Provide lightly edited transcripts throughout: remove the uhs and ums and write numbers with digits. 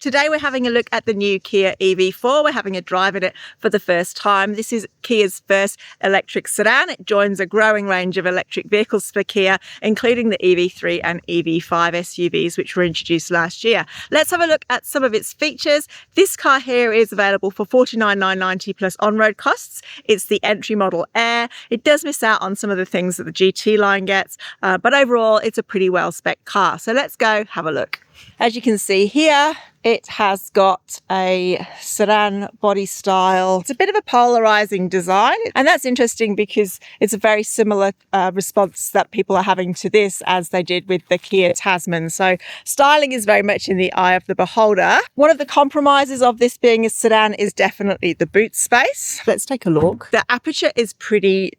Today we're having a look at the new Kia EV4. We're having a drive in it for the first time. This is Kia's first electric sedan. It joins a growing range of electric vehicles for Kia, including the EV3 and EV5 SUVs, which were introduced last year. Let's have a look at some of its features. This car here is available for $49,990 plus on-road costs. It's the entry model Air. It does miss out on some of the things that the GT line gets, but overall it's a pretty well-spec'd car. So let's go have a look. As you can see here, it has got a sedan body style. It's a bit of a polarizing design, and that's interesting because it's a very similar response that people are having to this as they did with the Kia Tasman. So styling is very much in the eye of the beholder. One of the compromises of this being a sedan is definitely the boot space. Let's take a look. The aperture is pretty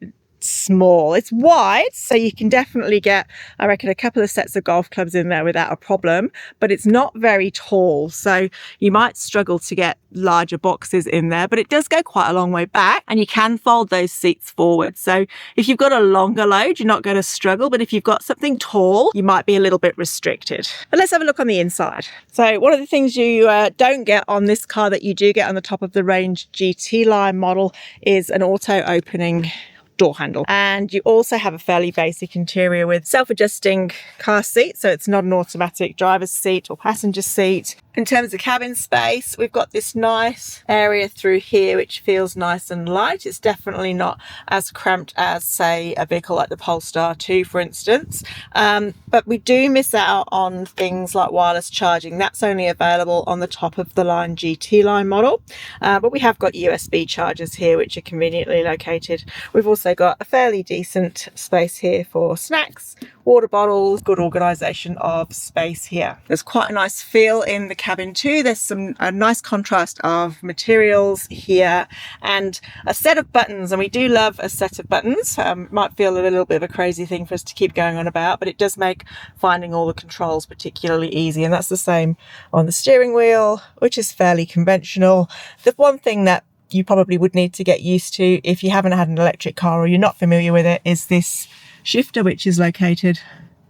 small. It's wide, so you can definitely get, I reckon, a couple of sets of golf clubs in there without a problem, but it's not very tall, so you might struggle to get larger boxes in there, but it does go quite a long way back, and you can fold those seats forward. So if you've got a longer load, you're not going to struggle, but if you've got something tall, you might be a little bit restricted. But let's have a look on the inside. So one of the things you don't get on this car that you do get on the top of the range GT line model is an auto opening door handle, and you also have a fairly basic interior with self-adjusting car seat, so it's not an automatic driver's seat or passenger seat. In terms of cabin space, we've got this nice area through here which feels nice and light. It's definitely not as cramped as, say, a vehicle like the Polestar 2, for instance, but we do miss out on things like wireless charging. That's only available on the top of the line GT line model, but we have got USB chargers here which are conveniently located. We've also got a fairly decent space here for snacks, water bottles, good organisation of space here. There's quite a nice feel in the cabin too. There's a nice contrast of materials here and a set of buttons, and we do love a set of buttons. Might feel a little bit of a crazy thing for us to keep going on about, but it does make finding all the controls particularly easy, and that's the same on the steering wheel, which is fairly conventional. The one thing that you probably would need to get used to if you haven't had an electric car or you're not familiar with it is this shifter, which is located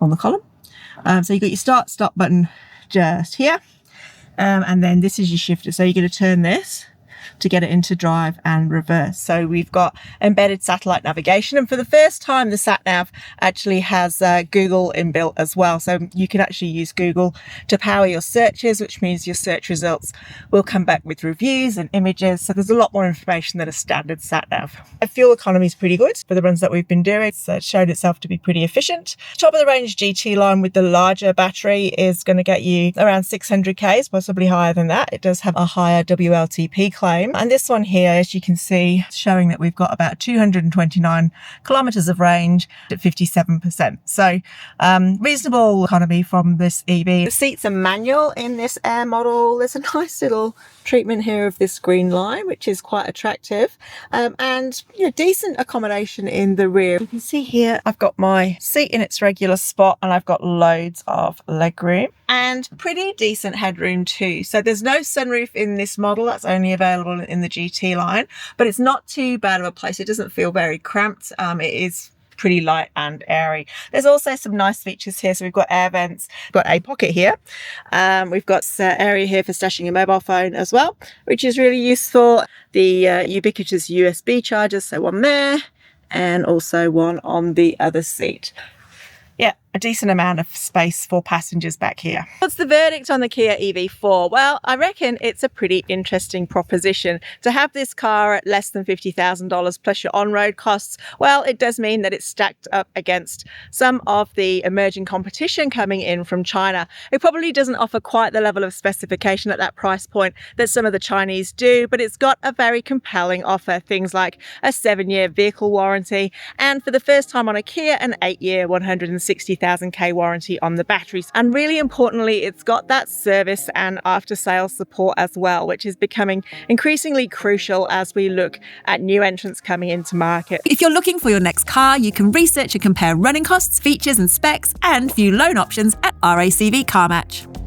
on the column. So you've got your start-stop button just here, and then this is your shifter. So you're going to turn this to get it into drive and reverse. So we've got embedded satellite navigation, and for the first time the sat nav actually has Google inbuilt as well, so you can actually use Google to power your searches, which means your search results will come back with reviews and images. So there's a lot more information than a standard sat nav. The fuel economy is pretty good for the runs that we've been doing, so it's shown itself to be pretty efficient. Top of the range GT line with the larger battery is going to get you around 600 k's, possibly higher than that. It does have a higher WLTP claim. And this one here, as you can see, showing that we've got about 229 kilometres of range at 57%. So reasonable economy from this EV. The seats are manual in this Air model. There's a nice little treatment here of this green line, which is quite attractive, and decent accommodation in the rear. You can see here I've got my seat in its regular spot, and I've got loads of leg room and pretty decent headroom too. So there's no sunroof in this model. That's only available in the GT line, but it's not too bad of a place. It doesn't feel very cramped. It is pretty light and airy. There's also some nice features here. So we've got air vents, we've got a pocket here. We've got area here for stashing your mobile phone as well, which is really useful. The ubiquitous USB chargers, so one there and also one on the other seat. Yeah, a decent amount of space for passengers back here. What's the verdict on the Kia EV4? Well, I reckon it's a pretty interesting proposition. To have this car at less than $50,000 plus your on-road costs, well, it does mean that it's stacked up against some of the emerging competition coming in from China. It probably doesn't offer quite the level of specification at that price point that some of the Chinese do, but it's got a very compelling offer. Things like a 7-year vehicle warranty, and for the first time on a Kia, an 8-year 160,000 k warranty on the batteries. And really importantly, it's got that service and after-sales support as well, which is becoming increasingly crucial as we look at new entrants coming into market. If you're looking for your next car, you can research and compare running costs, features and specs, and view loan options at RACV CarMatch.